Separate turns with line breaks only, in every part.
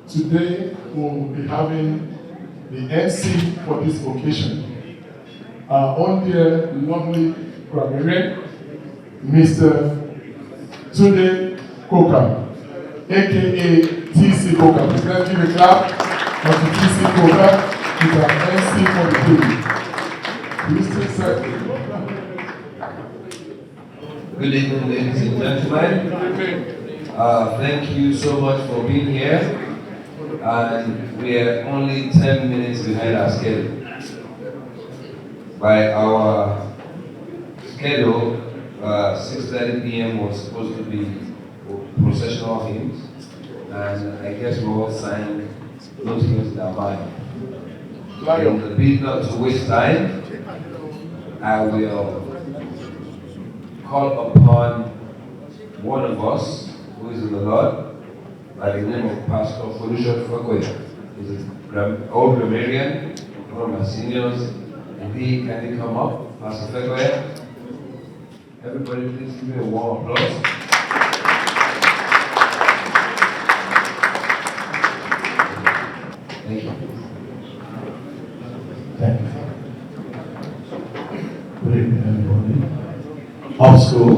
Today we will be having the MC for this occasion. Our own dear, lovely graduate, Mr. Tunde Koka, aka TC Koka. Please let's give a clap for the TC Koka. He's our MC for the day. Please take second.
Good evening, ladies and gentlemen. Thank you so much for being here. And we are only 10 minutes behind our schedule. By our schedule, 6:30 p.m. was supposed to be processional hymns, and I guess we all sang those hymns in our mind. In the bid not to waste time, I will call upon one of us who is in the Lord by the name of Pastor Folusha Fakoya. He's an old grammarian, one of my seniors, and can he come up, Pastor Fakoya? Everybody please give me a warm applause. Thank you.
Thank you. Good evening, everybody. Off school.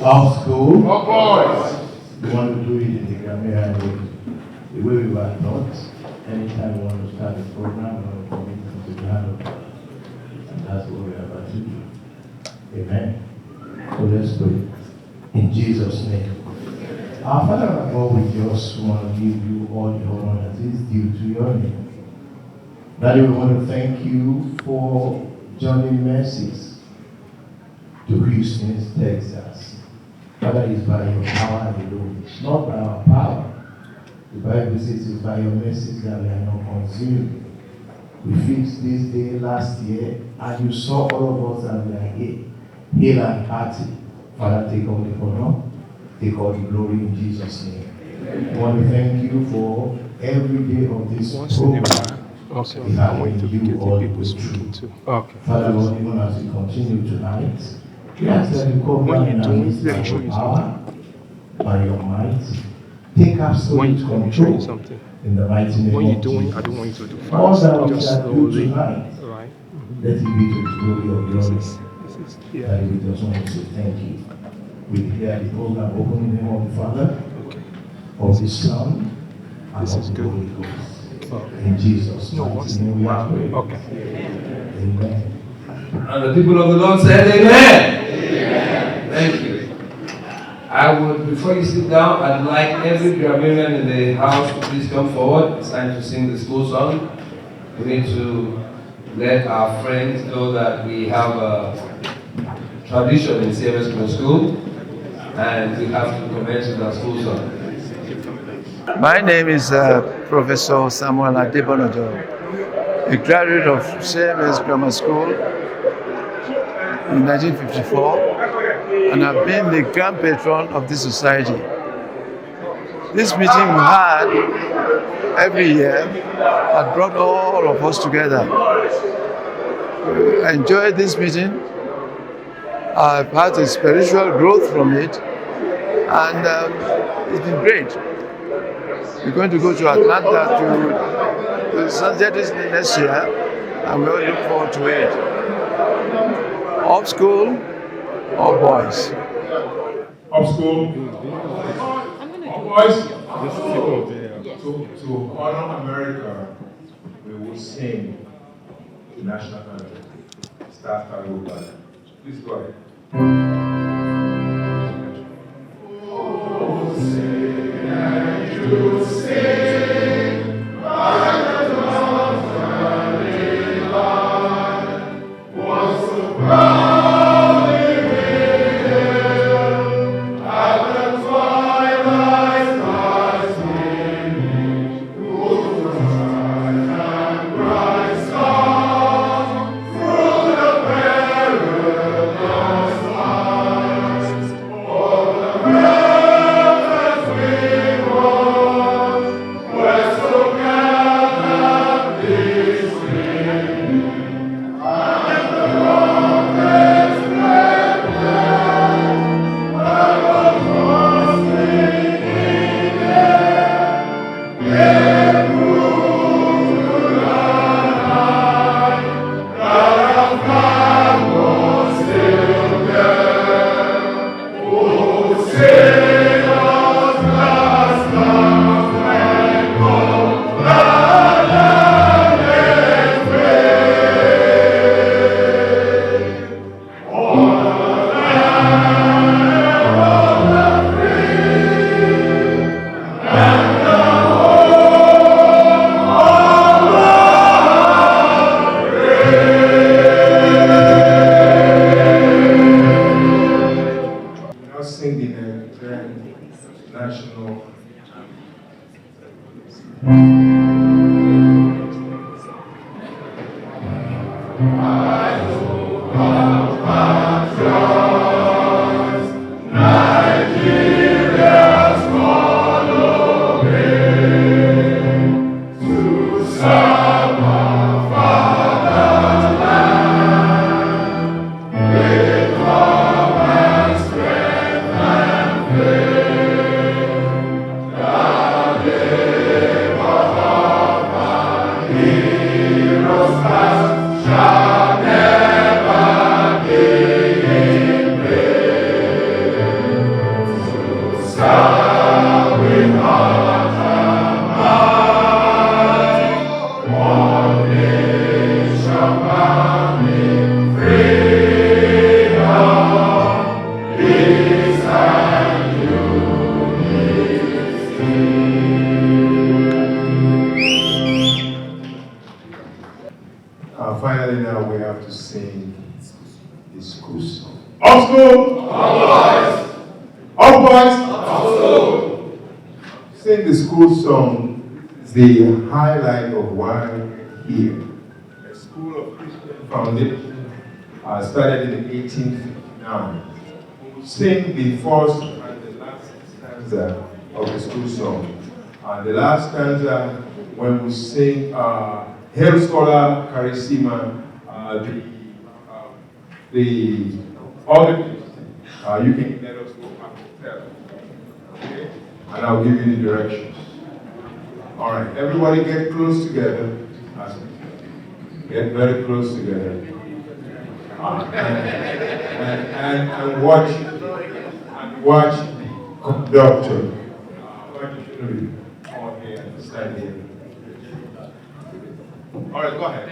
Off school.
Oh, boys!
We want to do it in the Grammy way. The way we were taught. Anytime we want to start a program, we want to commit to the hand of God. And that's what we are about to do. Amen. So let's pray. In Jesus' name. Our Father and God, we just want to give you all the honor that is due to your name. Daddy, we want to thank you for Johnny Mercies to Houston, Texas. Father, it's by your power alone. It's not by our power. The Bible says it's by your mercies that we are not consumed. We fixed this day last year, and you saw all of us and we are here, hale and hearty. Father, take all the honor, take all the glory in Jesus' name. I want to thank you for every day of this program.
Okay.
We are going to you all the way through.
Okay.
Father, Lord, even as we continue tonight, we ask that you come down in our midst by your power, by your might. Take absolute control in the mighty name
When you're
of
doing,
Jesus.
I don't want you to do
All
fast.
that we
Just
shall do
slowly.
tonight,
Right.
let it be to the glory of your name.
This is, yeah.
That we just want to say thank you. We declare the program open in the name of the Father,
Okay.
of the Son, and
This
of
is
the
good.
Holy Ghost.
Oh.
In Jesus'
No,
mighty
what's
name we
wow.
pray.
Okay.
Amen.
And the people of the Lord said, Amen. Amen. Thank you. I would, before you sit down, I'd like every grammarian in the house to please come forward. It's time to sing the school song. We need to let our friends know that we have a tradition in CMS Middle School, and we have to commence with our school song.
My name is Professor Samuel Adebonojo, a graduate of CMS Grammar School in 1954, and I've been the grand patron of this society. This meeting we had every year had brought all of us together. I enjoyed this meeting. I've had a spiritual growth from it, and it's been great. We're going to go to Atlanta to San Diego next year, and we all look forward to it. Off school or boys?
Off school. All boys. To honor America, we will sing the national anthem. Start our band. Please go ahead. Oh, sing and you sing, by the mountain line, was so proudly hailed at the twilight stars gleaming, whose bright and bright star through the perilous skies, o'er the mountains we rode.
Finally, now we have to sing the school song.
Up school! Up boys!
Sing the school song is the highlight of why we're here. The School of Christian Foundation started in 1859. Sing the first and the last stanza of the school song. The last stanza, when we sing Hail Scholar Charisma, the organist, you can let us go back and tell. Okay? And I'll give you the directions. All right, everybody get close together. Get very close together. And watch the conductor. All here, stand here. All right, go ahead.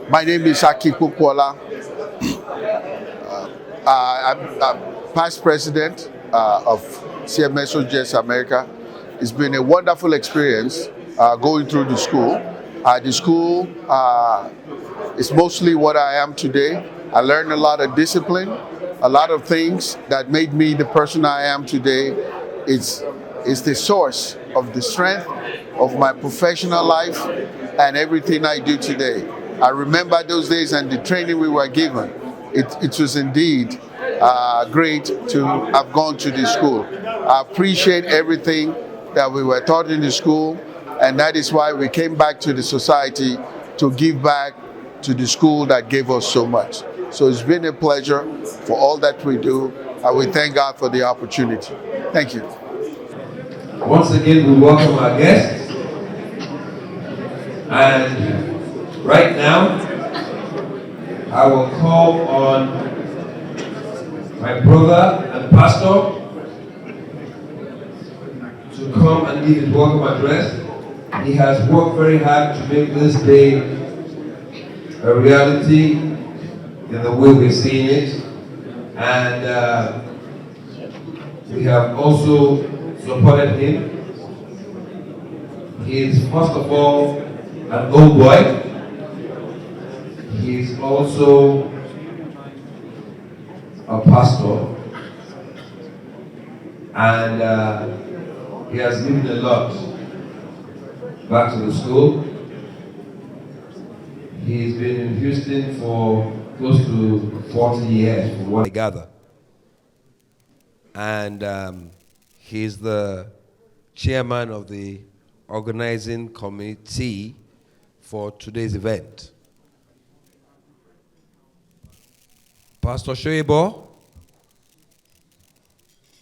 My name is Aki Kukwala. I'm past president of CMS OGS America. It's been a wonderful experience going through the school. The school is mostly what I am today. I learned a lot of discipline, a lot of things that made me the person I am today. It's the source of the strength of my professional life and everything I do today. I remember those days and the training we were given. It was indeed great to have gone to the school. I appreciate everything that we were taught in the school, and that is why we came back to the society to give back to the school that gave us so much. So it's been a pleasure for all that we do, and we thank God for the opportunity. Thank you.
Once again, we welcome our guests. And right now, I will call on my brother and pastor to come and give his welcome address. He has worked very hard to make this day a reality in the way we're seeing it. And we have also supported him. He is first of all an old boy. He is also a pastor, and he has given a lot back to the school. He's been in Houston for close to 40 years, from what I gather. And he's the chairman of the organizing committee for today's event. Pastor Shoyebo,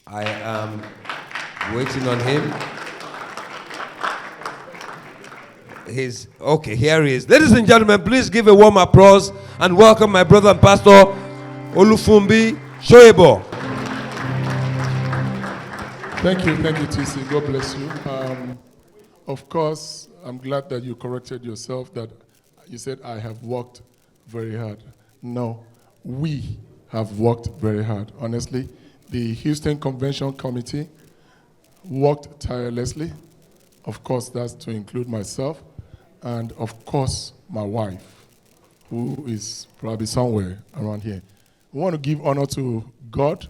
I am waiting on him. Okay, here he is. Ladies and gentlemen, please give a warm applause and welcome my brother and pastor, Olufumbi Shoyebo.
Thank you, TC. God bless you. Of course, I'm glad that you corrected yourself, that you said I have worked very hard. No, we have worked very hard. Honestly, the Houston Convention Committee worked tirelessly. Of course, that's to include myself, and of course, my wife, who is probably somewhere around here. We want to give honor to God,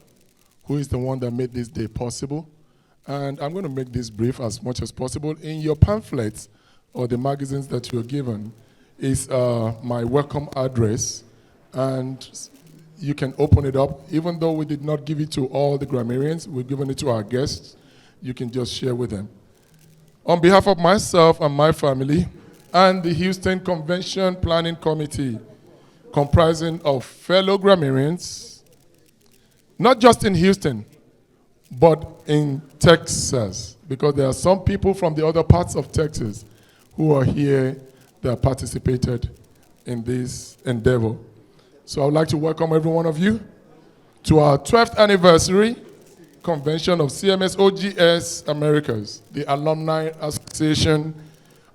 who is the one that made this day possible. And I'm going to make this brief as much as possible. In your pamphlets or the magazines that you're given is my welcome address, and you can open it up. Even though we did not give it to all the grammarians, we've given it to our guests. You can just share with them. On behalf of myself and my family and the Houston Convention Planning Committee, comprising of fellow grammarians, not just in Houston, but in Texas, because there are some people from the other parts of Texas who are here that participated in this endeavor. So I would like to welcome every one of you to our 12th anniversary convention of CMS OGS Americas, the Alumni Association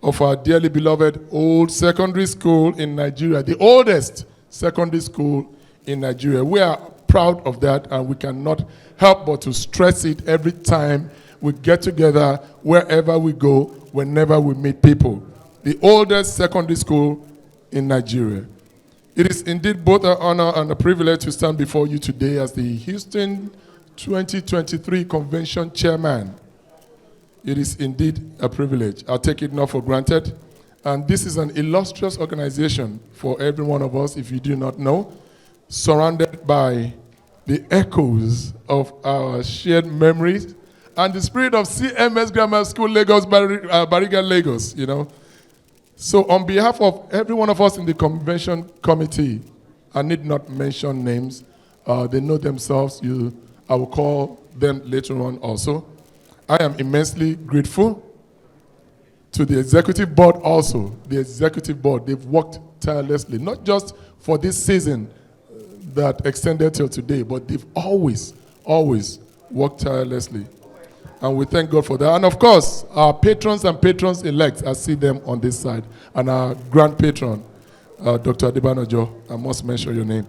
of our dearly beloved old secondary school in Nigeria, the oldest secondary school in Nigeria. We are proud of that, and we cannot help but to stress it every time we get together, wherever we go, whenever we meet people. The oldest secondary school in Nigeria. It is indeed both an honor and a privilege to stand before you today as the Houston 2023 Convention Chairman. It is indeed a privilege. I take it not for granted. And this is an illustrious organization for every one of us, if you do not know, surrounded by the echoes of our shared memories and the spirit of CMS Grammar School, Lagos, Bariga, Lagos, you know. So on behalf of every one of us in the convention committee, I need not mention names. They know themselves. I will call them later on also. I am immensely grateful to the executive board also. The executive board, they've worked tirelessly, not just for this season that extended till today, but they've always worked tirelessly. And we thank God for that. And of course, our patrons and patrons-elect, I see them on this side, and our grand patron, Dr. Adebanojo, I must mention your name.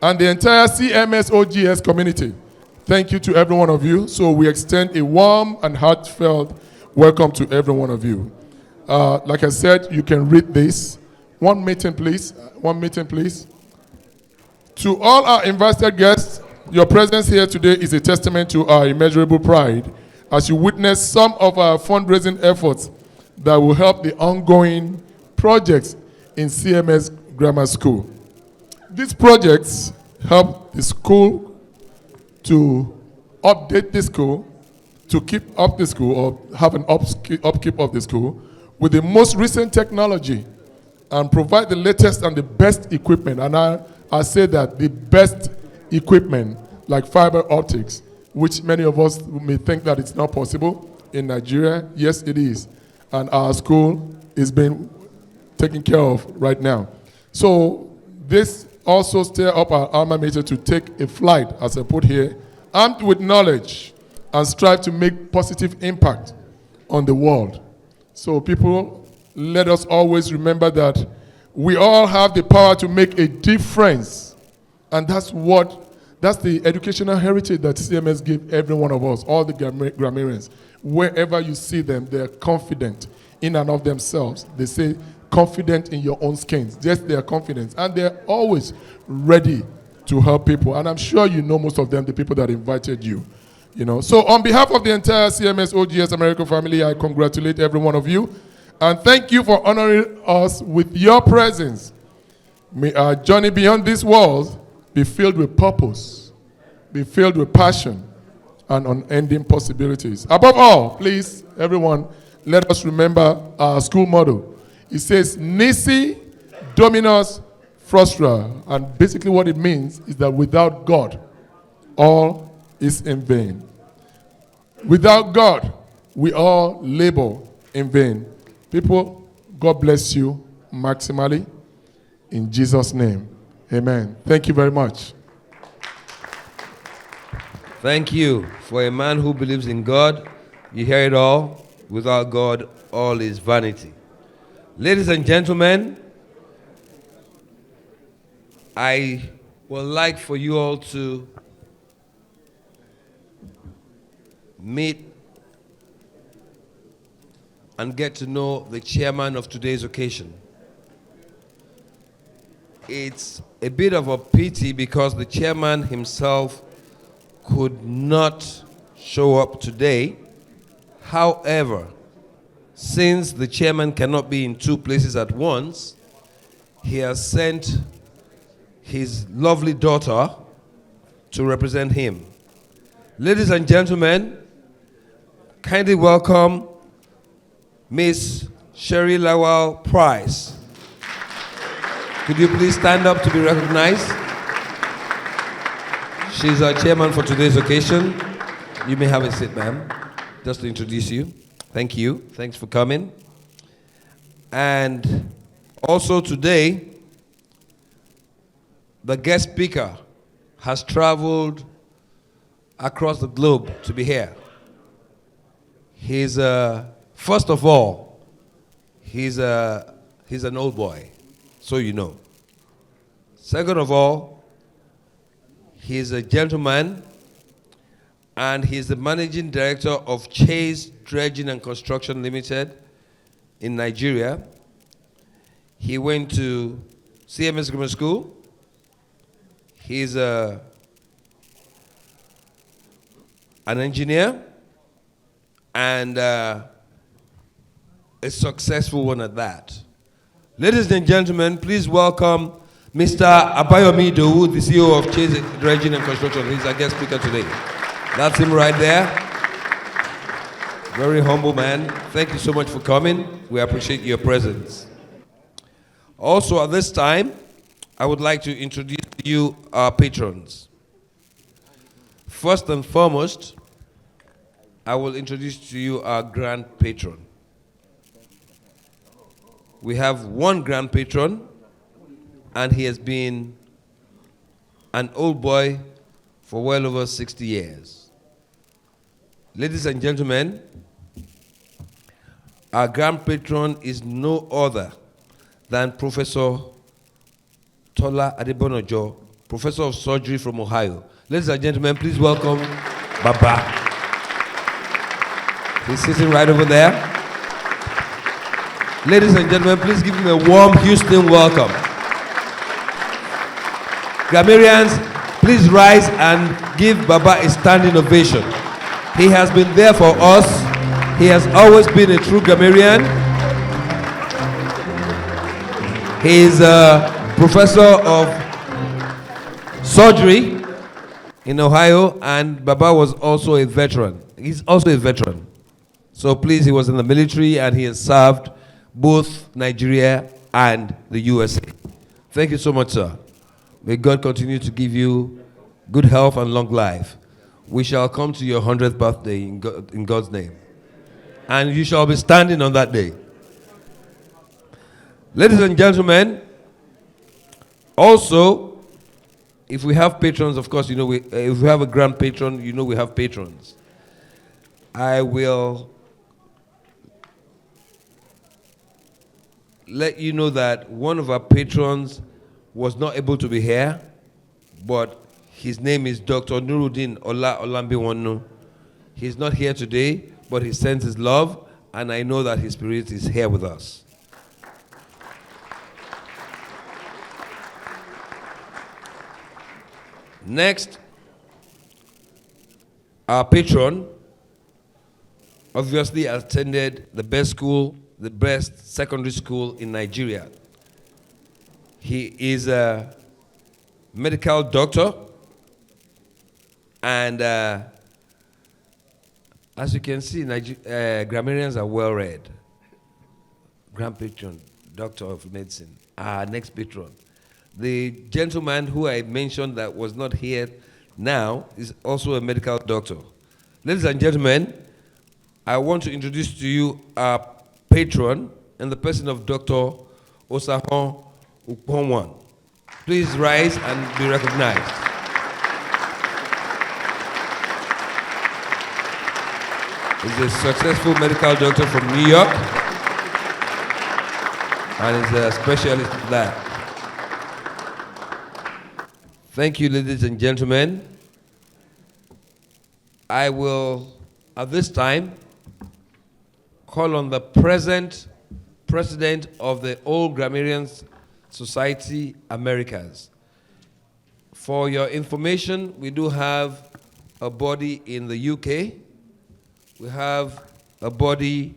And the entire CMS OGS community, thank you to every one of you. So we extend a warm and heartfelt welcome to every one of you. Like I said, you can read this. One meeting, please. One meeting, please. To all our invited guests, your presence here today is a testament to our immeasurable pride as you witness some of our fundraising efforts that will help the ongoing projects in CMS Grammar School. These projects help the school to update the school, to keep up the school or have an upkeep of the school with the most recent technology and provide the latest and the best equipment. And I say that the best equipment like fiber optics, which many of us may think that it's not possible in Nigeria. Yes, it is. And our school is being taken care of right now. So this also stir up our alma mater to take a flight, as I put here, armed with knowledge and strive to make positive impact on the world. So people, let us always remember that we all have the power to make a difference. And that's the educational heritage that CMS gave every one of us, all the grammarians. Wherever you see them, they're confident in and of themselves. They say, confident in your own skins. Yes, they are confident. And they're always ready to help people. And I'm sure you know most of them, the people that invited you. So on behalf of the entire CMS OGS America family, I congratulate every one of you. And thank you for honoring us with your presence. May our journey beyond this world be filled with purpose, be filled with passion, and unending possibilities. Above all, please, everyone, let us remember our school motto. It says, Nisi Dominus Frustra. And basically what it means is that without God, all is in vain. Without God, we all labor in vain. People, God bless you maximally. In Jesus' name, amen. Thank you very much.
Thank you. For a man who believes in God, you hear it all. Without God, all is vanity. Ladies and gentlemen, I would like for you all to meet and get to know the chairman of today's occasion. It's a bit of a pity because the chairman himself could not show up today. However, since the chairman cannot be in two places at once, he has sent his lovely daughter to represent him. Ladies and gentlemen, kindly welcome Miss Sherry Lawal Price. Could you please stand up to be recognized? She's our chairman for today's occasion. You may have a seat, ma'am. Just to introduce you. Thank you. Thanks for coming. And also today, the guest speaker has traveled across the globe to be here. He's, first of all, he's an old boy, so you know. Second of all, he's a gentleman, and he's the managing director of Chase Dredging and Construction Limited in Nigeria. He went to CMS Grammar School. He's an engineer and a successful one at that. Ladies and gentlemen, please welcome Mr. Abayomi Dowu, the CEO of Chase Dredging and Construction. He's our guest speaker today. That's him right there. Very humble man. Thank you so much for coming. We appreciate your presence. Also at this time, I would like to introduce to you our patrons. First and foremost, I will introduce to you our grand patron. We have one grand patron, and he has been an old boy for well over 60 years. Ladies and gentlemen, our grand patron is no other than Professor Tola Adebonojo, Professor of Surgery from Ohio. Ladies and gentlemen, please welcome Baba. He's sitting right over there. Ladies and gentlemen, please give him a warm Houston welcome. Gamarians, please rise and give Baba a standing ovation. He has been there for us. He has always been a true Gamarian. He is a professor of surgery in Ohio, and Baba was also a veteran. He's also a veteran. So please, he was in the military and he has served both Nigeria and the USA. Thank you so much, sir. May God continue to give you good health and long life. We shall come to your 100th birthday in God's name. And you shall be standing on that day. Ladies and gentlemen, also, if we have patrons, of course, you know, if we have a grand patron, you know we have patrons. I will let you know that one of our patrons was not able to be here, but his name is Dr. Nuruddin Ola Olambiwonu. He's not here today, but he sends his love, and I know that his spirit is here with us. Next, our patron obviously attended the best school, the best secondary school in Nigeria. He is a medical doctor, and as you can see, grammarians are well read. Grand patron, doctor of medicine, our next patron. The gentleman who I mentioned that was not here now is also a medical doctor. Ladies and gentlemen, I want to introduce to you our patron in the person of Dr. Osahon Ukponwan. Please rise and be recognized. He's a successful medical doctor from New York and is a specialist in that. Thank you, ladies and gentlemen. I will, at this time, call on the present president of the Old Grammarians Society Americas. For your information, we do have a body in the UK. We have a body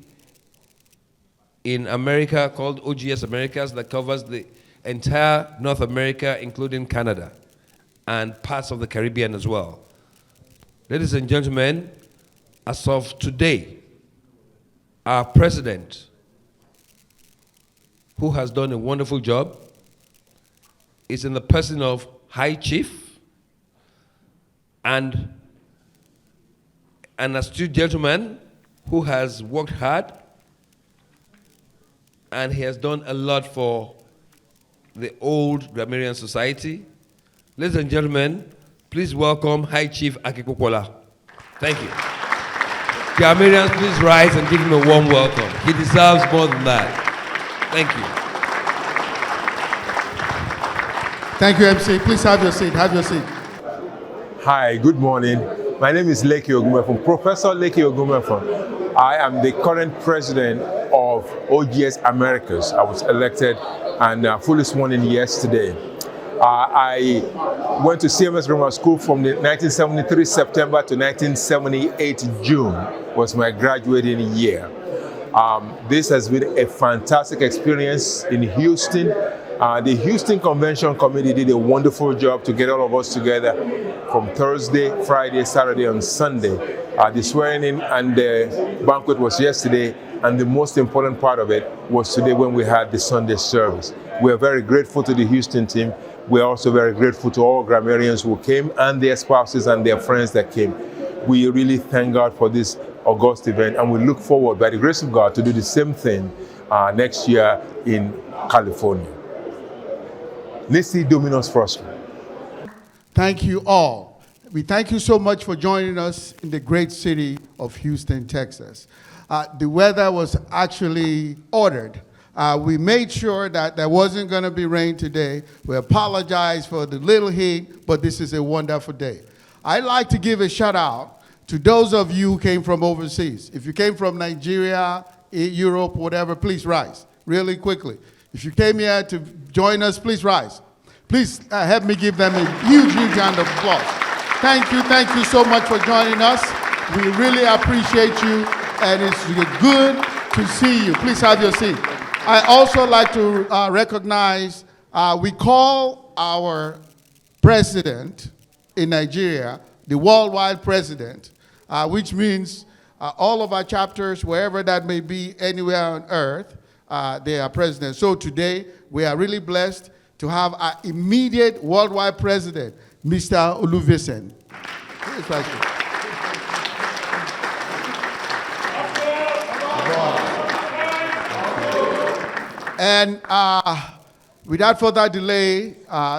in America called OGS Americas that covers the entire North America, including Canada, and parts of the Caribbean as well. Ladies and gentlemen, as of today, our president, who has done a wonderful job, is in the person of High Chief and an astute gentleman who has worked hard, and he has done a lot for the Old Grammarian Society. Ladies and gentlemen, please welcome High Chief Akikwokola. Thank you. Grammarians, please rise and give him a warm welcome. He deserves more than that. Thank you.
Thank you, MC. Please have your seat. Have your seat.
Hi, good morning. My name is Leke Ogumefun, Professor Leke Ogumefun. I am the current president of OGS Americas. I was elected and fully sworn in yesterday. I went to CMS Grammar School from the 1973 September to 1978 June was my graduating year. This has been a fantastic experience in Houston. The Houston Convention Committee did a wonderful job to get all of us together from Thursday, Friday, Saturday, and Sunday. The swearing in and the banquet was yesterday, and the most important part of it was today when we had the Sunday service. We are very grateful to the Houston team. We are also very grateful to all grammarians who came and their spouses and their friends that came. We really thank God for this august event, and we look forward, by the grace of God, to do the same thing next year in California. Nisi Dominus Frostrum.
Thank you all. We thank you so much for joining us in the great city of Houston, Texas. The weather was actually ordered. We made sure that there wasn't going to be rain today. We apologize for the little heat, but this is a wonderful day. I'd like to give a shout out to those of you who came from overseas. If you came from Nigeria, Europe, whatever, please rise. really quickly. If you came here to join us, please rise. Please help me give them a huge, huge round of applause. Thank you so much for joining us. We really appreciate you, and it's good to see you. Please have your seat. I also like to recognize, we call our president in Nigeria the worldwide president, which means all of our chapters, wherever that may be, anywhere on earth, they are presidents. So today, we are really blessed to have our immediate worldwide president, Mr. Oluvisen. And without further delay,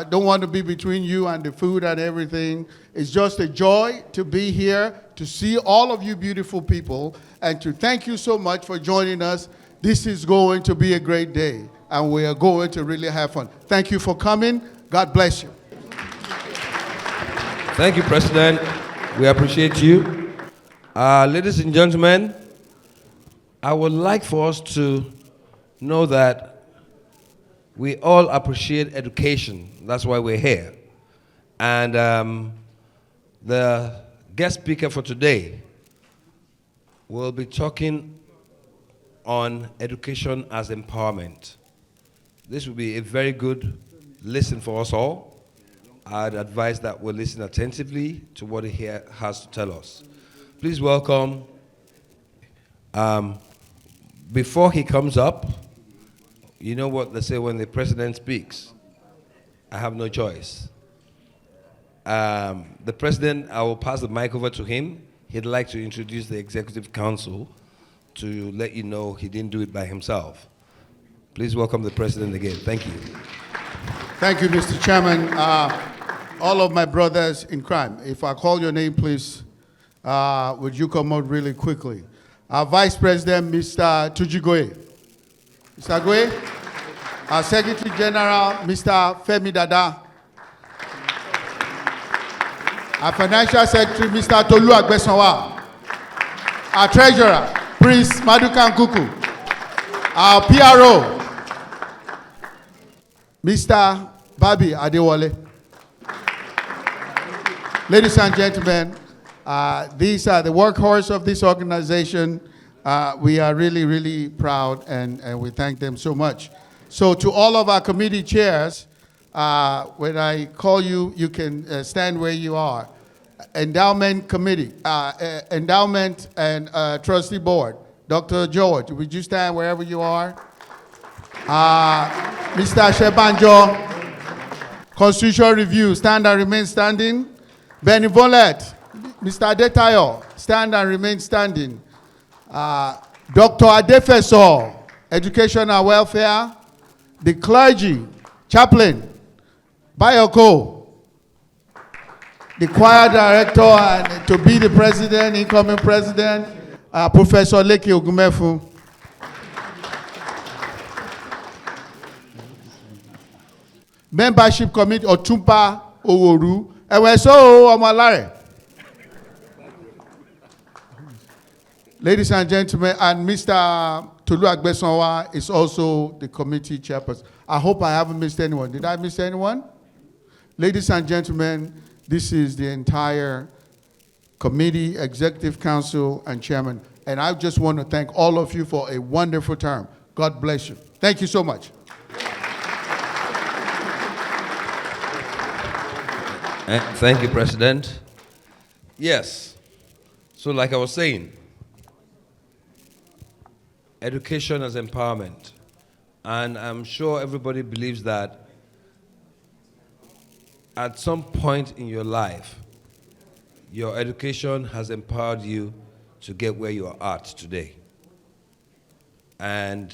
don't want to be between you and the food and everything. It's just a joy to be here, to see all of you beautiful people, and to thank you so much for joining us. This is going to be a great day, and we are going to really have fun. Thank you for coming. God bless you.
Thank you, President. We appreciate you. Ladies and gentlemen, I would like for us to know that we all appreciate education. That's why we're here. And the guest speaker for today will be talking on education as empowerment. This will be a very good listen for us all. I'd advise that we listen attentively to what he has to tell us. Please welcome, before he comes up, you know what they say when the president speaks? I have no choice. The president, I will pass the mic over to him. He'd like to introduce the Executive Council to let you know he didn't do it by himself. Please welcome the president again. Thank you.
Thank you, Mr. Chairman. All of my brothers in crime, if I call your name, please, would you come out really quickly? Our Vice President, Mr. Tujigoye. Mr. Goye. Our Secretary General, Mr. Femi Dada. Our Financial Secretary, Mr. Tolu Agbesanwa. Our Treasurer, Prince Maduka Nkuku. Our PRO, Mr. Babi Adewale. Ladies and gentlemen, these are the workhorse of this organization. We are really, really proud, and we thank them so much. So to all of our committee chairs, when I call you, you can stand where you are. Endowment Committee, Endowment and Trustee Board, Dr. George, would you stand wherever you are? Mr. Shebanjo, Constitutional Review, stand and remain standing. Benevolent, Mr. Adetayo, stand and remain standing. Dr. Adefeso, Education and Welfare. The clergy, Chaplain, Bayoko, the choir director, and to be the president, incoming president, Professor Leke Ogumefu. Membership Committee, Otumpa Oworu. Eweso Omalare. Ladies and gentlemen, and Mr. Tolu Agbesanwa is also the committee chairperson. I hope I haven't missed anyone. Did I miss anyone? Ladies and gentlemen, this is the entire committee, executive council, and chairman. And I just want to thank all of you for a wonderful term. God bless you. Thank you so much.
Thank you, President. Yes. So like I was saying, education as empowerment. And I'm sure everybody believes that at some point in your life, your education has empowered you to get where you are at today. And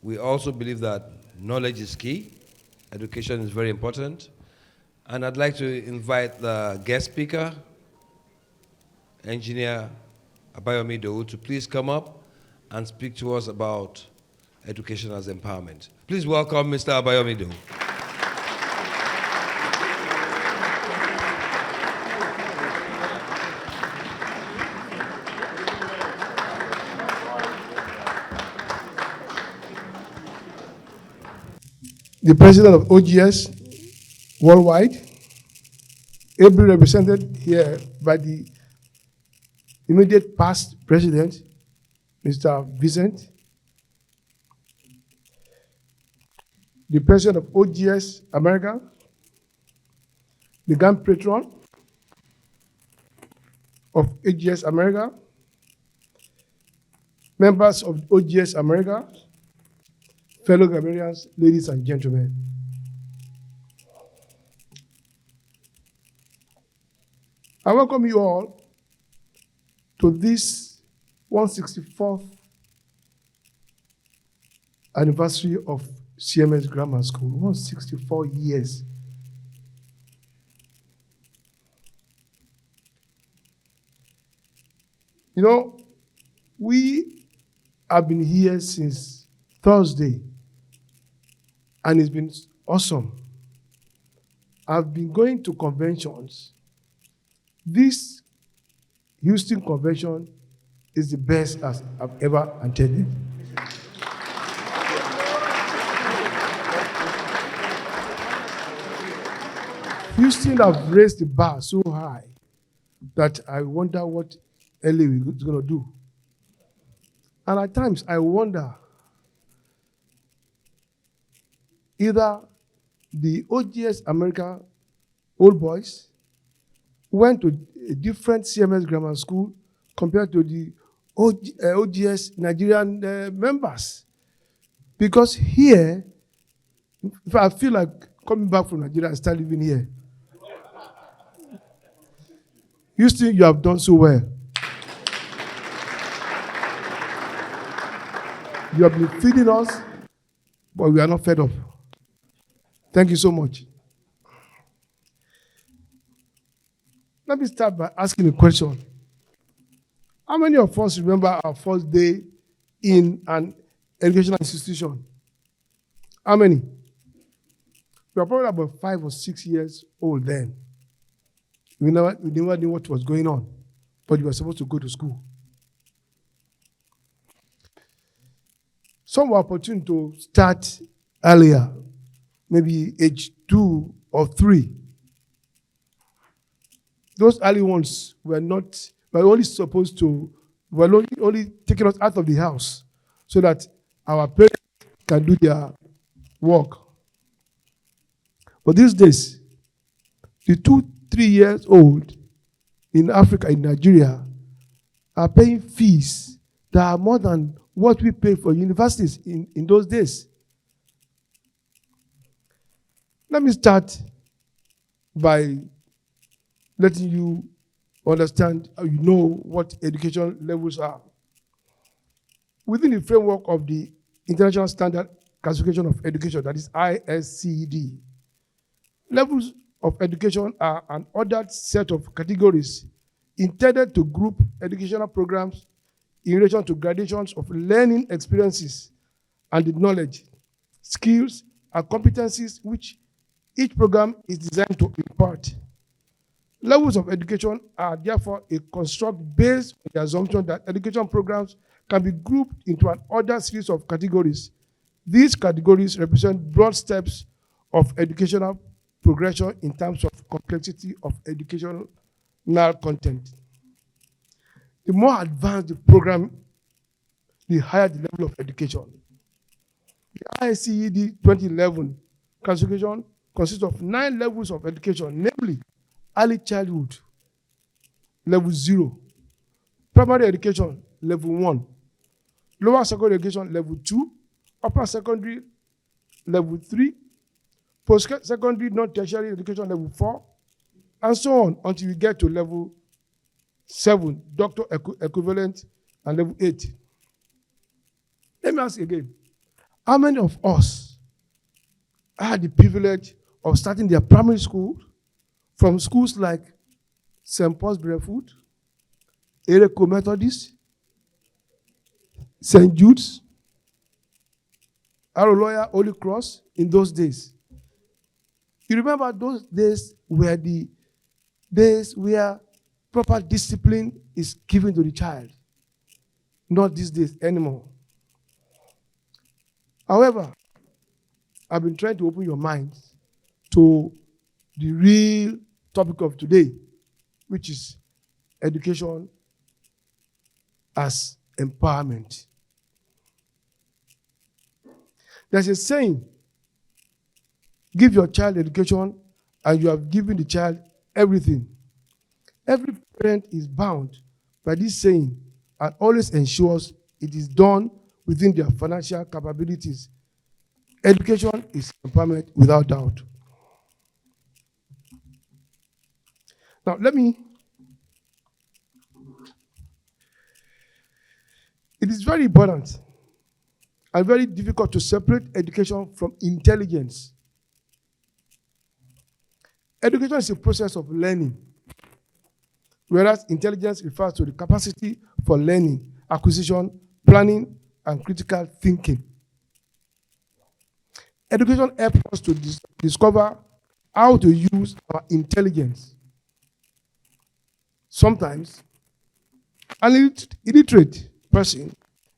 we also believe that knowledge is key. Education is very important. And I'd like to invite the guest speaker, Engineer Abayomi Dowu, to please come up and speak to us about education as empowerment. Please welcome Mr. Abayomi Dowu.
the president of OGS worldwide, ably represented here by the immediate past president, Mr. Vincent, the president of OGS America, the grand patron of OGS America, members of OGS America, fellow Ghanaians, ladies and gentlemen. I welcome you all to this 164th anniversary of CMS Grammar School, 164 years. You know, we have been here since Thursday, and it's been awesome. I've been going to conventions. This Houston convention is the best as I've ever attended. Houston have raised the bar so high that I wonder what LA is going to do. And at times I wonder either the OGS America old boys went to a different CMS grammar school compared to the OGS Nigerian members. Because here, if I feel like coming back from Nigeria and start living here, Houston, you have done so well. You have been feeding us, but we are not fed up. Thank you so much. Let me start by asking a question. How many of us remember our first day in an educational institution? How many? We were probably about 5 or 6 years old then. We never knew what was going on, but you were supposed to go to school. Some were opportune to start earlier, maybe age 2 or 3. Those early ones were only supposed to, were only taking us out of the house so that our parents can do their work. But these days, the 2-3 years old in Africa, in Nigeria, are paying fees that are more than what we pay for universities in those days. Let me start by letting you understand, you know what education levels are. Within the framework of the International Standard Classification of Education, that is ISCED, levels of education are an ordered set of categories intended to group educational programs in relation to gradations of learning experiences and the knowledge, skills, and competencies which each program is designed to impart. Levels of education are therefore a construct based on the assumption that education programs can be grouped into an ordered series of categories. These categories represent broad steps of educational progression in terms of complexity of educational content. The more advanced the program, the higher the level of education. The ISCED 2011 classification consists of 9 levels of education, namely early childhood, level 0, primary education, level 1, lower secondary education, level 2, upper secondary, level 3, post-secondary non-tertiary education, level 4, and so on until we get to level 7, doctor equivalent, and level 8. Let me ask again, how many of us had the privilege of starting their primary school from schools like St. Paul's Barefoot, Ereko Methodist, St. Jude's, Aroloya Holy Cross in those days? You remember those days were the days where proper discipline is given to the child. Not these days anymore. However, I've been trying to open your minds to the real topic of today, which is education as empowerment. There's a saying, give your child education and you have given the child everything. Every parent is bound by this saying and always ensures it is done within their financial capabilities. Education is empowerment without doubt. Now, it is very important and very difficult to separate education from intelligence. Education is a process of learning, whereas intelligence refers to the capacity for learning, acquisition, planning, and critical thinking. Education helps us to discover how to use our intelligence. Sometimes, an illiterate person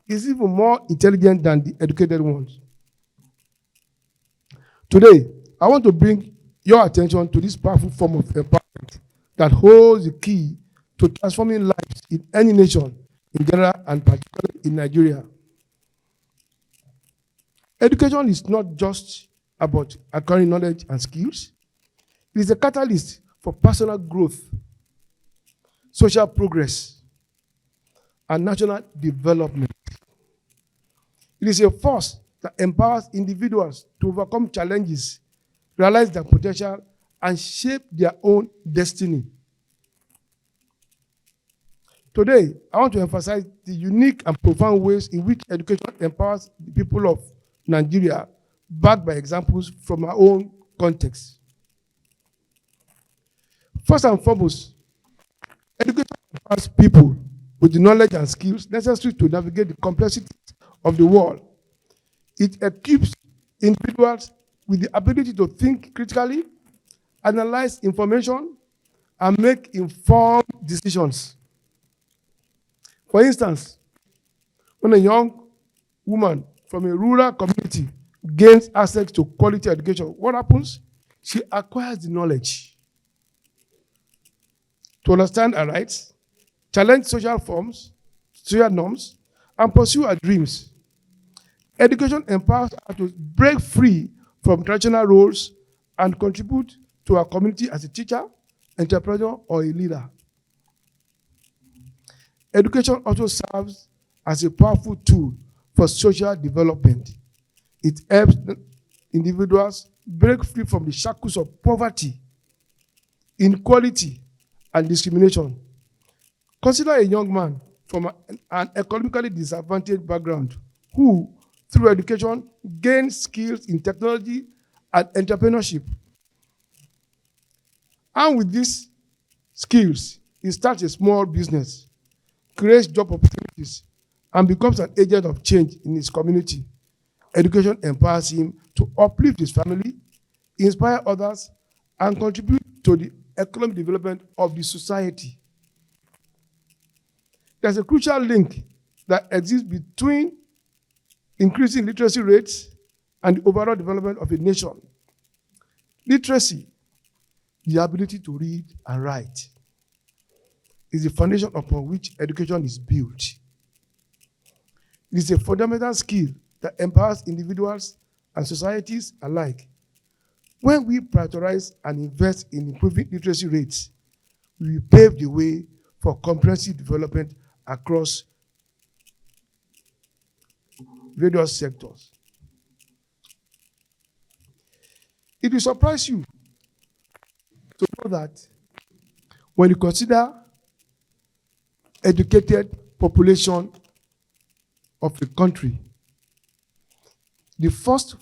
is even more intelligent than the educated ones. Today, I want to bring your attention to this powerful form of empowerment that holds the key to transforming lives in any nation, in general and particularly in Nigeria. Education is not just about acquiring knowledge and skills. It is a catalyst for personal growth, social progress, and national development. It is a force that empowers individuals to overcome challenges, realize their potential, and shape their own destiny. Today, I want to emphasize the unique and profound ways in which education empowers the people of Nigeria, backed by examples from our own context. First and foremost, education empowers people with the knowledge and skills necessary to navigate the complexities of the world. It equips individuals with the ability to think critically, analyze information, and make informed decisions. For instance, when a young woman from a rural community gains access to quality education, what happens? She acquires the knowledge to understand her rights, challenge social norms, and pursue her dreams. Education empowers her to break free from traditional roles and contribute to her community as a teacher, entrepreneur, or a leader. Education also serves as a powerful tool for social development. It helps individuals break free from the shackles of poverty, inequality, and discrimination. Consider a young man from an economically disadvantaged background who, through education, gains skills in technology and entrepreneurship. And with these skills, he starts a small business, creates job opportunities, and becomes an agent of change in his community. Education empowers him to uplift his family, inspire others, and contribute to the economic development of the society. There's a crucial link that exists between increasing literacy rates and the overall development of a nation. Literacy, the ability to read and write, is the foundation upon which education is built. It is a fundamental skill that empowers individuals and societies alike. When we prioritize and invest in improving literacy rates, we will pave the way for comprehensive development across various sectors. It will surprise you to know that when you consider educated population of the country, the first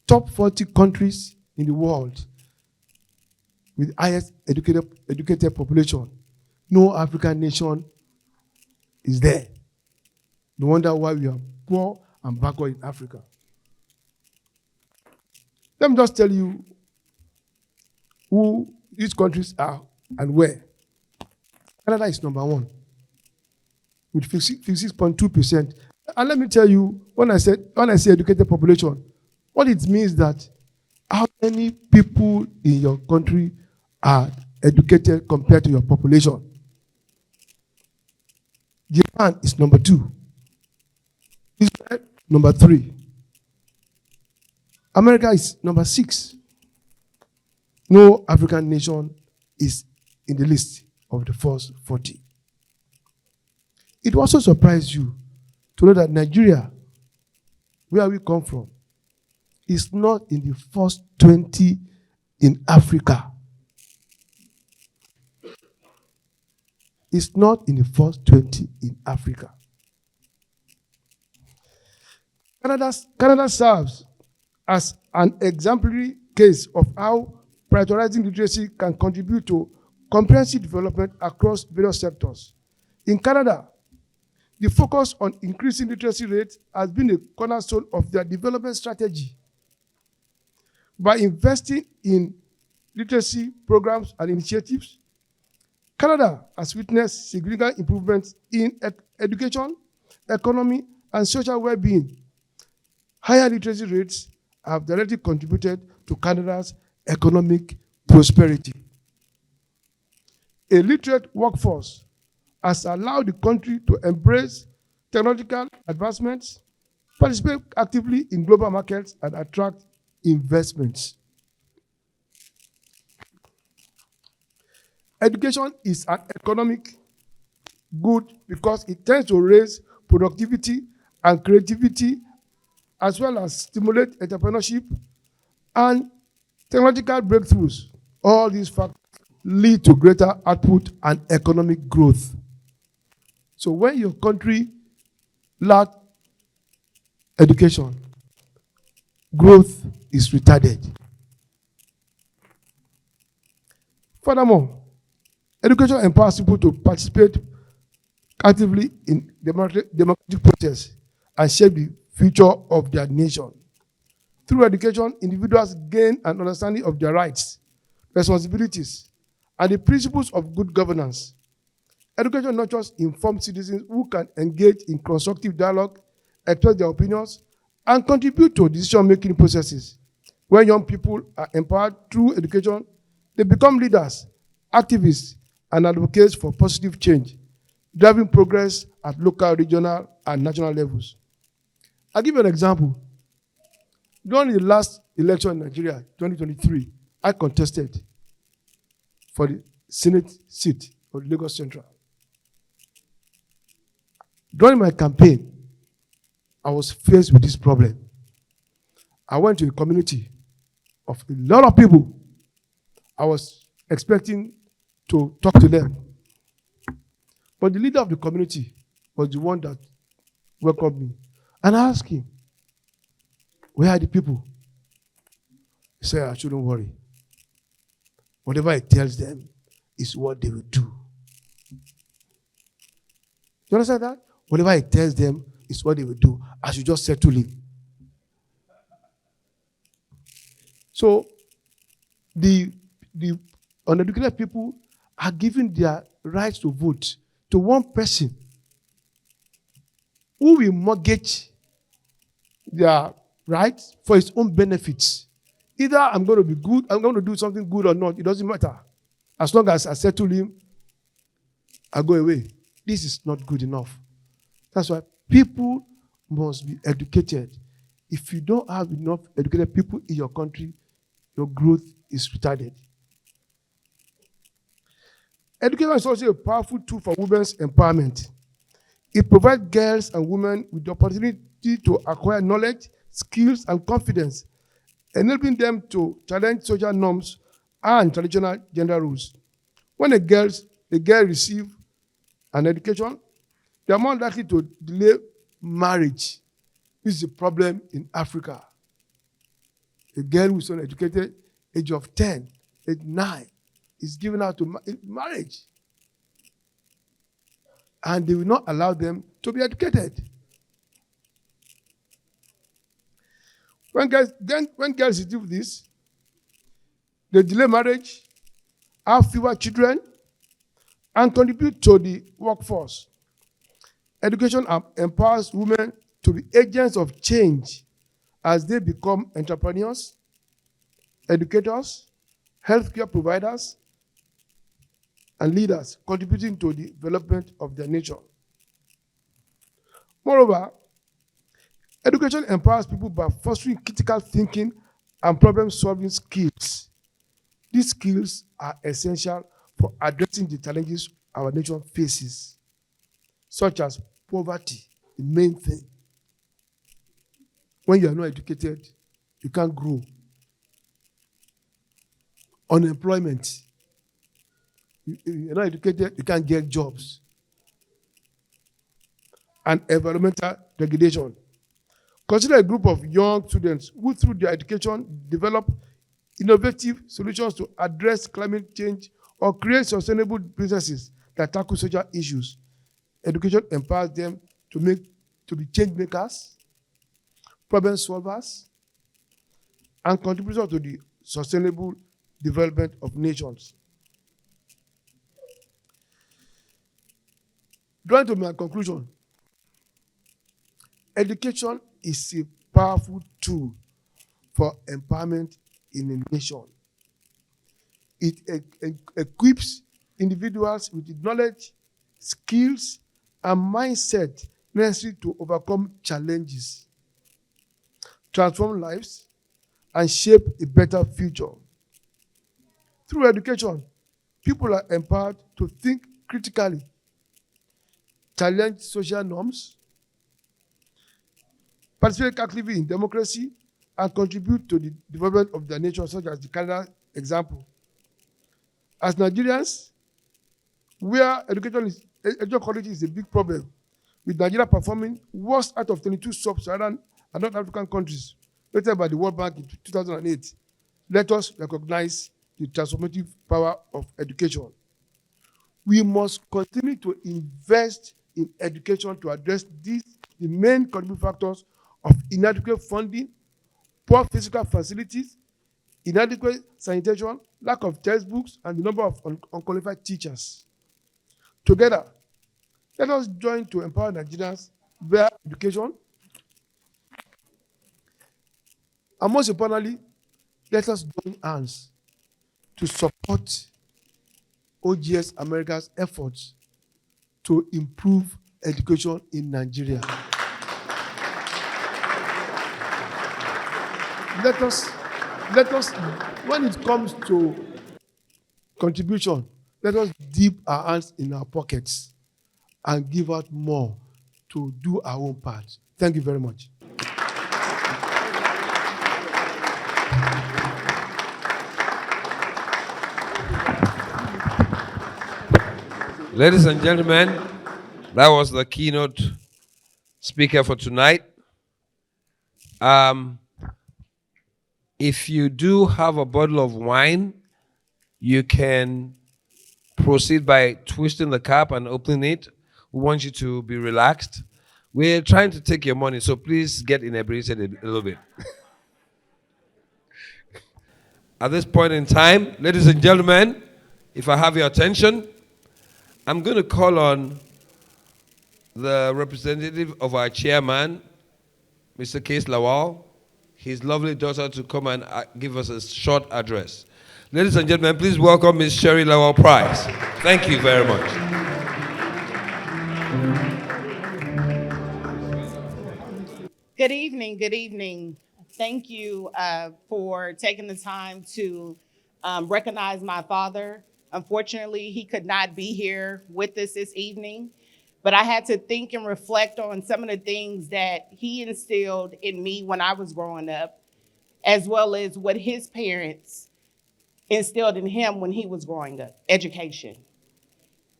top 40 countries in the world with highest educated population, no African nation is there. No wonder why we are poor and backward in Africa. Let me just tell you who these countries are and where. Canada is number one with 56.2%. And let me tell you, when I say educated population, What it means that how many people in your country are educated compared to your population. Japan is number 2. Israel, number 3. America is number 6. No African nation is in the list of the first 40. It will also surprise you to know that Nigeria, where we come from, is not in the first 20 in Africa. It's not in the first 20 in Africa. Canada serves as an exemplary case of how prioritizing literacy can contribute to comprehensive development across various sectors. In Canada, the focus on increasing literacy rates has been a cornerstone of their development strategy. By investing in literacy programs and initiatives, Canada has witnessed significant improvements in education, economy, and social well-being. Higher literacy rates have directly contributed to Canada's economic prosperity. A literate workforce has allowed the country to embrace technological advancements, participate actively in global markets, and attract investments. Education is an economic good because it tends to raise productivity and creativity, as well as stimulate entrepreneurship and technological breakthroughs. All these factors lead to greater output and economic growth. So when your country lacks education, growth is retarded. Furthermore, education empowers people to participate actively in democratic process and shape the future of their nation. Through education, individuals gain an understanding of their rights, responsibilities, and the principles of good governance. Education nurtures informed citizens who can engage in constructive dialogue, express their opinions, and contribute to decision-making processes. When young people are empowered through education, they become leaders, activists, and advocates for positive change, driving progress at local, regional, and national levels. I'll give you an example. During the last election in Nigeria, 2023, I contested for the Senate seat of Lagos Central. During my campaign, I was faced with this problem. I went to a community of a lot of people. I was expecting to talk to them. But the leader of the community was the one that welcomed me. And I asked him, where are the people? He said, I shouldn't worry. Whatever he tells them is what they will do. You understand that? Whatever he tells them is what they will do. I should just settle him. So the uneducated people are giving their rights to vote to one person who will mortgage their rights for his own benefits. Either I'm going to be good, I'm going to do something good or not, it doesn't matter. As long as I settle him, I go away. This is not good enough. That's why people must be educated. If you don't have enough educated people in your country, your growth is retarded. Education is also a powerful tool for women's empowerment. It provides girls and women with the opportunity to acquire knowledge, skills, and confidence, enabling them to challenge social norms and traditional gender roles. When a girl receives an education, they are more likely to delay marriage. This is a problem in Africa. A girl who is uneducated, age of 10, age 9, is given out to marriage. And they will not allow them to be educated. When girls receive this, they delay marriage, have fewer children, and contribute to the workforce. Education empowers women to be agents of change as they become entrepreneurs, educators, healthcare providers, and leaders contributing to the development of their nation. Moreover, education empowers people by fostering critical thinking and problem-solving skills. These skills are essential for addressing the challenges our nation faces, such as poverty, the main thing. When you are not educated, you can't grow. Unemployment. You're not educated, you can't get jobs. And environmental degradation. Consider a group of young students who, through their education, develop innovative solutions to address climate change or create sustainable businesses that tackle social issues. Education empowers them to be change makers, problem solvers, and contributors to the sustainable development of nations. Drawing to my conclusion, education is a powerful tool for empowerment in a nation. It equips individuals with the knowledge, skills, and mindset necessary to overcome challenges, transform lives, and shape a better future. Through education, people are empowered to think critically, challenge social norms, participate actively in democracy, and contribute to the development of their nation, such as the Canada example. As Nigerians, where education quality is a big problem, with Nigeria performing worst out of 22 sub-Saharan and North African countries rated by the World Bank in 2008, let us recognize the transformative power of education. We must continue to invest in education to address the main contributing factors of inadequate funding, poor physical facilities, inadequate sanitation, lack of textbooks, and the number of unqualified teachers. Together, let us join to empower Nigerians via education. And most importantly, let us join hands to support OGS America's efforts to improve education in Nigeria. Let us, when it comes to contribution, let us dip our hands in our pockets and give out more to do our own part. Thank you very much.
Ladies and gentlemen, that was the keynote speaker for tonight. If you do have a bottle of wine, you can proceed by twisting the cap and opening it. We want you to be relaxed. We're trying to take your money, so please get inebriated a little bit. At this point in time, ladies and gentlemen, if I have your attention, I'm going to call on the representative of our chairman, Mr. Case Lawal, his lovely daughter, to come and give us a short address. Ladies and gentlemen, please welcome Ms. Sherry Lawal Price. Thank you very much.
Good evening, good evening. Thank you for taking the time to recognize my father. Unfortunately, he could not be here with us this evening, but I had to think and reflect on some of the things that he instilled in me when I was growing up, as well as what his parents instilled in him when he was growing up. Education.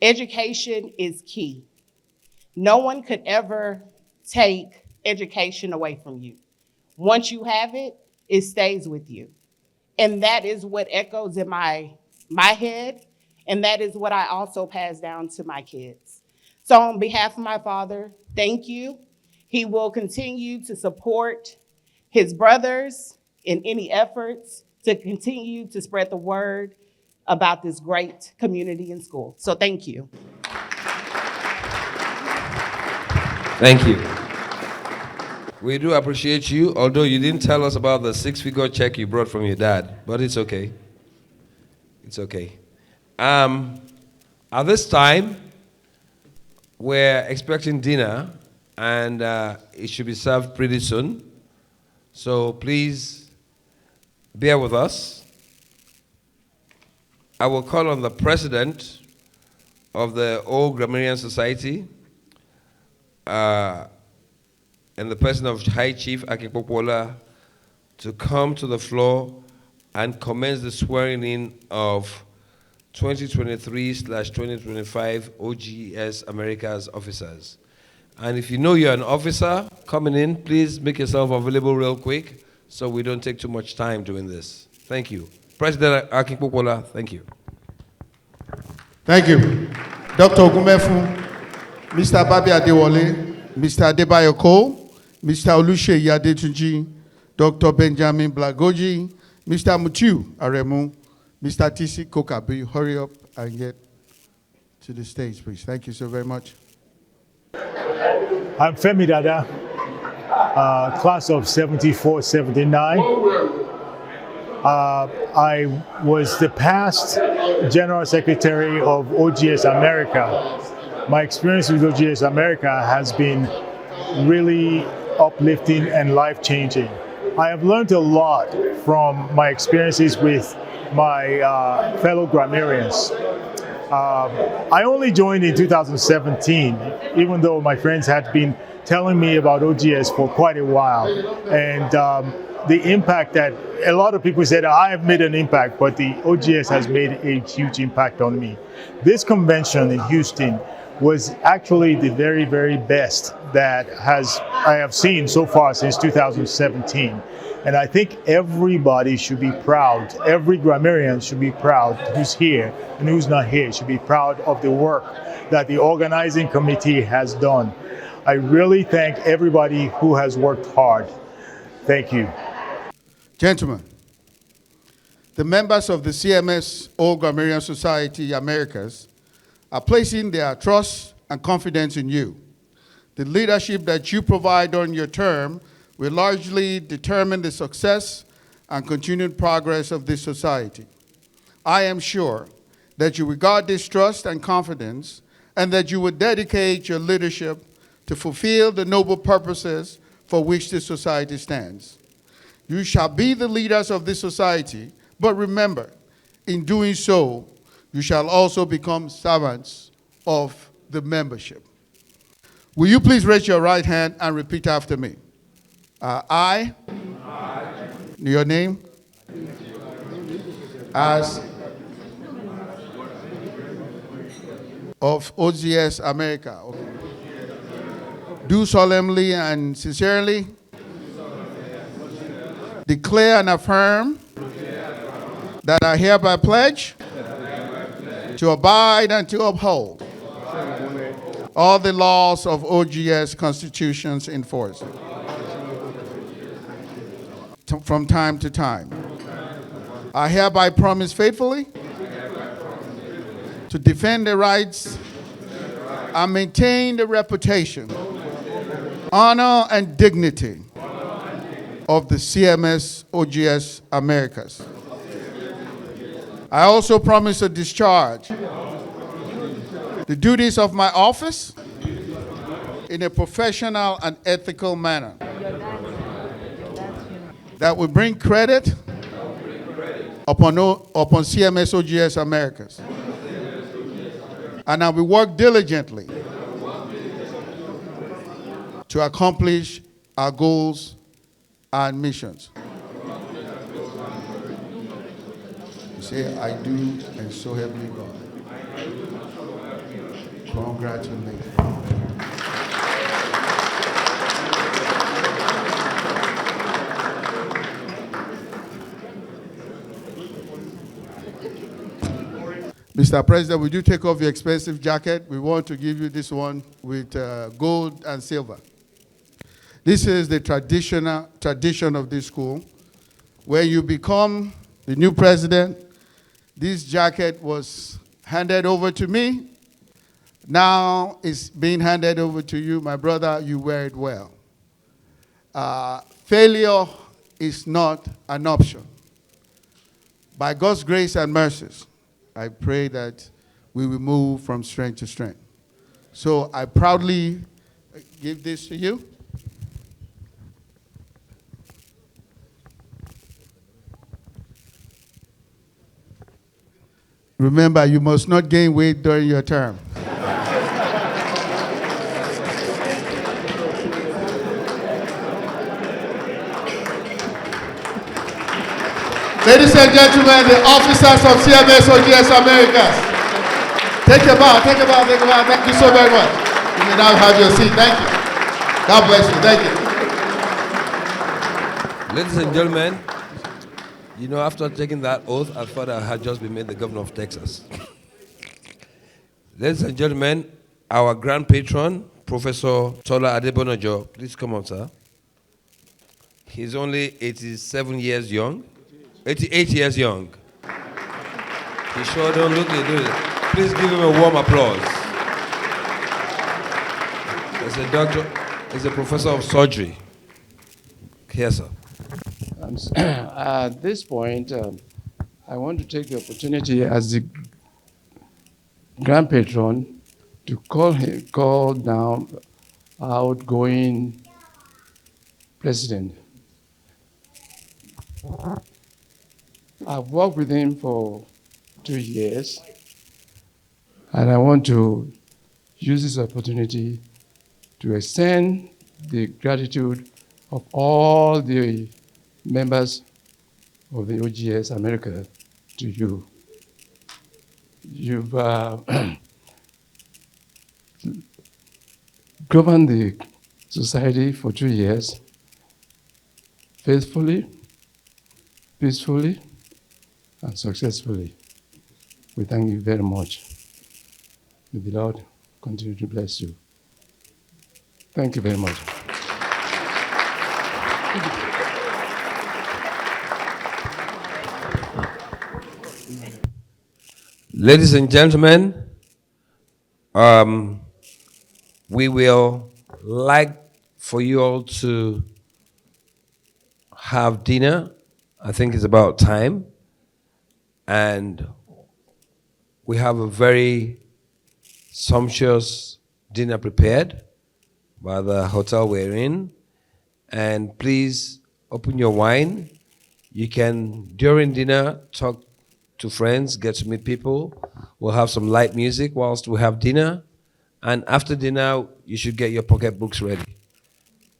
Education is key. No one could ever take education away from you. Once you have it, it stays with you. And that is what echoes in my head, and that is what I also pass down to my kids. So on behalf of my father, thank you. He will continue to support his brothers in any efforts to continue to spread the word about this great community and school. So thank you.
Thank you. We do appreciate you, although you didn't tell us about the six-figure check you brought from your dad, but it's okay. It's okay. At this time, we're expecting dinner, and it should be served pretty soon. So please bear with us. I will call on the president of the Old Grammarian Society, and the person of High Chief Akipopola to come to the floor and commence the swearing in of 2023/2025 OGS Americas officers. And if you know you're an officer coming in, please make yourself available real quick so we don't take too much time doing this. Thank you. President Akipopola, thank you.
Thank you. Dr. Ogunmefu, Mr. Babi Adewale, Mr. Adebayo Cole, Mr. Oluseyi Adetunji, Dr. Benjamin Blagoji, Mr. Mutiu Aremu, Mr. TC Kokabi, hurry up and get to the stage, please. Thank you so very much.
I'm Femi Dada, class of 74, 79. I was the past General Secretary of OGS America. My experience with OGS America has been really uplifting and life-changing. I have learned a lot from my experiences with my fellow grammarians. I only joined in 2017, even though my friends had been telling me about OGS for quite a while. And the impact that a lot of people said, I have made an impact, but the OGS has made a huge impact on me. This convention in Houston was actually the very, very best that I have seen so far since 2017. And I think everybody should be proud, every grammarian should be proud who's here and who's not here, should be proud of the work that the organizing committee has done. I really thank everybody who has worked hard. Thank you.
Gentlemen, the members of the CMS Old Grammarian Society Americas are placing their trust and confidence in you. The leadership that you provide during your term will largely determine the success and continued progress of this society. I am sure that you regard this trust and confidence and that you will dedicate your leadership to fulfill the noble purposes for which this society stands. You shall be the leaders of this society, but remember, in doing so, you shall also become servants of the membership. Will you please raise your right hand and repeat after me? I, your name, as of OGS America, okay. Do solemnly and sincerely declare and affirm that I hereby pledge to abide and to uphold all the laws of OGS constitutions in force from time to time. I hereby promise faithfully to defend the rights and maintain the reputation, honor, and dignity of the CMS OGS Americas. I also promise to discharge the duties of my office in a professional and ethical manner that will bring credit upon CMS OGS Americas. And I will work diligently to accomplish our goals and missions. Say, I do, and so help me God. Congratulations. Mr. President, would you take off your expensive jacket? We want to give you this one with gold and silver. This is the tradition of this school. When you become the new president, this jacket was handed over to me. Now it's being handed over to you. My brother, you wear it well. Failure is not an option. By God's grace and mercies, I pray that we will move from strength to strength. So I proudly give this to you. Remember, you must not gain weight during your term. Ladies and gentlemen, the officers of CMS OGS Americas, take a bow, take a bow, take a bow. Thank you so very much. You may now have your seat. Thank you. God bless you. Thank you.
Ladies and gentlemen, you know, after taking that oath, I thought I had just been made the governor of Texas. Ladies and gentlemen, our grand patron, Professor Tola Adebonojo, please come on, sir. He's only 87 years young. 88 years young. He sure don't look it, do it. Please give him a warm applause. He's a doctor, he's a professor of surgery. Here, sir.
At this point, I want to take the opportunity as the grand patron to call down our outgoing president. I've worked with him for 2 years, and I want to use this opportunity to extend the gratitude of all the members of the OGS America to you. You've governed the society for 2 years faithfully, peacefully, and successfully. We thank you very much. May the Lord continue to bless you. Thank you very much.
Ladies and gentlemen, we will like for you all to have dinner. I think it's about time. And we have a very sumptuous dinner prepared by the hotel we're in. And please open your wine. You can, during dinner, talk to friends, get to meet people. We'll have some light music whilst we have dinner. And after dinner, you should get your pocketbooks ready.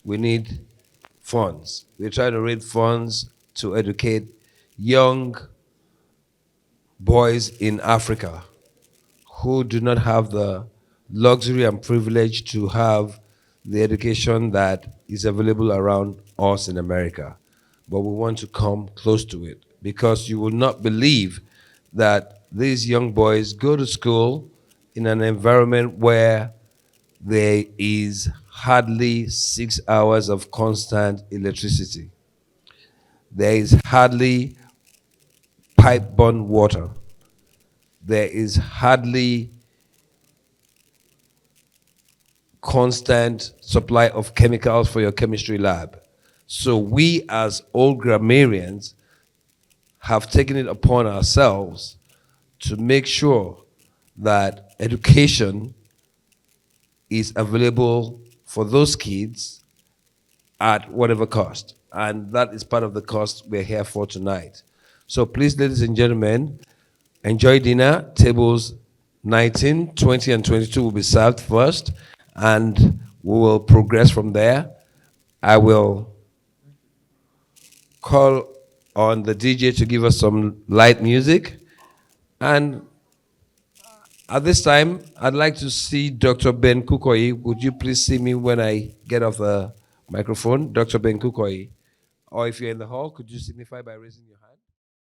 We need funds. We're trying to raise funds to educate young boys in Africa who do not have the luxury and privilege to have the education that is available around us in America. But we want to come close to it because you will not believe that these young boys go to school in an environment where there is hardly 6 hours of constant electricity. There is hardly pipe-borne water. There is hardly constant supply of chemicals for your chemistry lab. So we as old grammarians have taken it upon ourselves to make sure that education is available for those kids at whatever cost. And that is part of the cost we're here for tonight. So please, ladies and gentlemen, enjoy dinner. Tables 19, 20, and 22 will be served first, and we will progress from there. I will call on the DJ to give us some light music. And at this time, I'd like to see Dr. Ben Kukoyi. Would you please see me when I get off the microphone? Dr. Ben Kukoyi. Or if you're in the hall, could you signify by raising your hand?